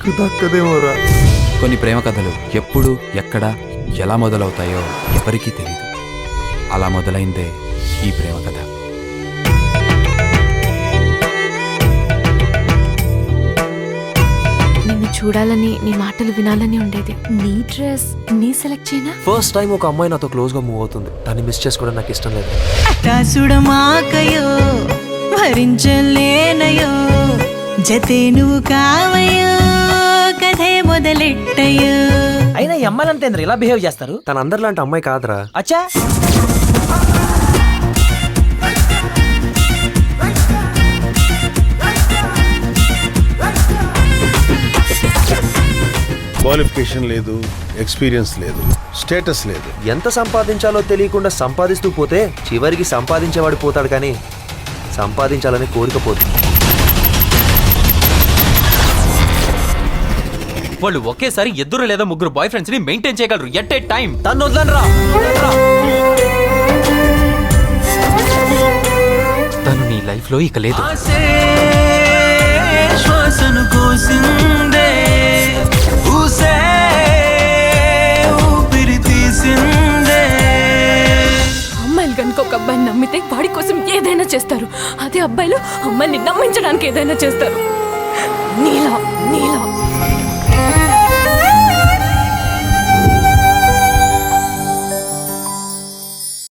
నీకు దక్కదేమోరా. కొన్ని ప్రేమ కథలు ఎప్పుడు ఎక్కడ ఎలా మొదలవుతాయో ఎవరికీ తెలియదు. అలా మొదలైందే ఈ ప్రేమ కథ. నిన్ను చూడాలని, నీ మాటలు వినాలని ఉండేది. నీ డ్రెస్ నీ సెలెక్ట్ చేయనా? ఫస్ట్ టైం ఒక అమ్మాయి నాతో క్లోజ్ గా మూవ్ అవుతుంది. దాన్ని మిస్ చేసుకోవడం నాకు ఇష్టం లేదు. అటాసుడమాకయో భరించలేనయో జతే నువ్వు కావయో కథే మొదలెట్టయో. అయినా ఈ అమ్మాయిలంతా ఎందుకు ఇలా బిహేవ్ చేస్తారు? తన అందరిలాంటి అమ్మాయి కాదురా. అచ్చా క్వాలిఫికేషన్ లేదు, ఎక్స్పీరియన్స్ లేదు, స్టేటస్ లేదు. ఎంత సంపాదించాలో తెలియకుండా సంపాదిస్తూ పోతే చివరికి సంపాదించేవాడు పోతాడు, కానీ సంపాదించాలని కోరికపోతుంది. వాళ్ళు ఒకేసారి ఇద్దరు లేదా ముగ్గురు బాయ్ ఫ్రెండ్స్ ని మెయింటైన్ చేయగలరు ఎట్ ఏ టైం. తను వదలరా. తను నీ లైఫ్ లో ఇక లేదు. శ్వాసను కోసిందే ఊసే ఊపిరి తీసిందే. అమ్మాయిలు కనుక ఒక అబ్బాయిని నమ్మితే వాడి కోసం ఏదైనా చేస్తారు. అదే అబ్బాయిలు అమ్మాయిని నమ్మించడానికి ఏదైనా చేస్తారు. నీలా నీలా